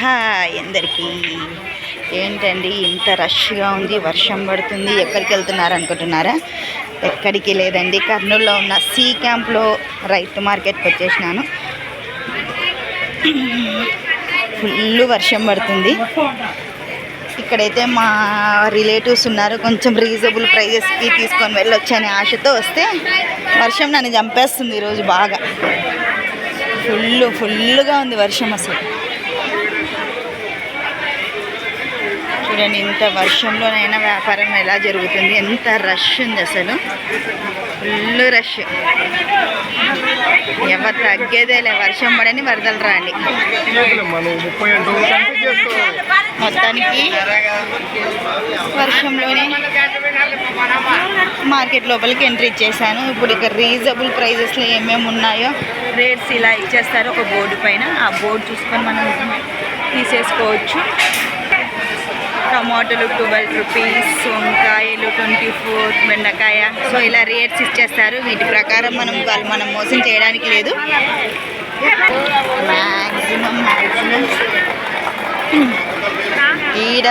Hi అందరికీ. ఏంటండి ఇంత రష్గా ఉంది, వర్షం పడుతుంది, ఎక్కడికి వెళ్తున్నారు అనుకుంటున్నారా? ఎక్కడికి లేదండి, కర్నూలులో ఉన్న సి క్యాంప్లో రైతు మార్కెట్కి వచ్చేసినాను. ఫుల్ వర్షం పడుతుంది. ఇక్కడైతే మా రిలేటివ్స్ ఉన్నారు, కొంచెం రీజనబుల్ ప్రైజెస్కి తీసుకొని వెళ్ళొచ్చనే ఆశతో వస్తే వర్షం నన్ను చంపేస్తుంది ఈరోజు. బాగా ఫుల్గా ఉంది వర్షం. అసలు చూడండి, ఇంత వర్షంలోనైనా వ్యాపారం ఎలా జరుగుతుంది, ఎంత రష్ ఉంది అసలు, ఫుల్ రష్. ఎవరు తగ్గేదేలే, వర్షం పడని వరదలు రాండి. మొత్తానికి వర్షంలోనే మార్కెట్ లోపలికి ఎంట్రీ ఇచ్చేసాను. ఇప్పుడు ఇక్కడ రీజనబుల్ ప్రైజెస్లో ఏమేమి ఉన్నాయో రేట్స్ ఇలా ఇచ్చేస్తారు ఒక బోర్డు పైన. ఆ బోర్డు చూసుకొని మనం తీసేసుకోవచ్చు. టమాటోలు 12 రూపీస్, వంకాయలు 24, బెండకాయ. సో ఇలా రేట్స్ ఇచ్చేస్తారు. వీటి ప్రకారం మనం మోసం చేయడానికి లేదు. మ్యాక్సిమం ఈడ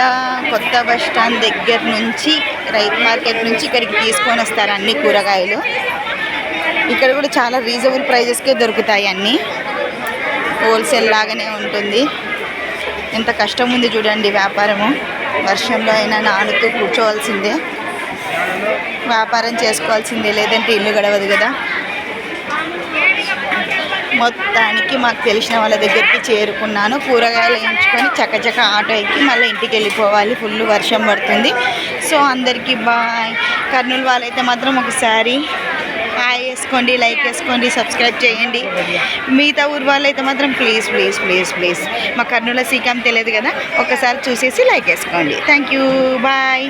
కొత్త బస్ స్టాండ్ దగ్గర నుంచి, రైతు మార్కెట్ నుంచి ఇక్కడికి తీసుకొని వస్తారు అన్ని కూరగాయలు. ఇక్కడ కూడా చాలా రీజనబుల్ ప్రైజెస్కే దొరుకుతాయి అన్నీ. హోల్సేల్ లాగానే ఉంటుంది. ఎంత కష్టం ఉంది చూడండి వ్యాపారము. వర్షంలో అయినా నానుతూ కూర్చోవాల్సిందే, వ్యాపారం చేసుకోవాల్సిందే, లేదంటే ఇల్లు గడవదు కదా. మొత్తానికి మాకు తెలిసిన వాళ్ళ దగ్గరికి చేరుకున్నాను. కూరగాయలు వేయించుకొని చకచక ఆటో ఎక్కి మళ్ళీ ఇంటికి వెళ్ళిపోవాలి. ఫుల్ వర్షం పడుతుంది. సో అందరికీ బాయ్. కర్నూలు వాళ్ళైతే మాత్రం ఒకసారి హాయ్ వేసుకోండి, లైక్ వేసుకోండి, సబ్స్క్రైబ్ చేయండి. మిగతా ఊరు వాళ్ళైతే మాత్రం ప్లీజ్ ప్లీజ్ ప్లీజ్ ప్లీజ్ మా కర్నూలు సి క్యాంప్ తెలియదు కదా, ఒకసారి చూసేసి లైక్ వేసుకోండి. Thank you, bye.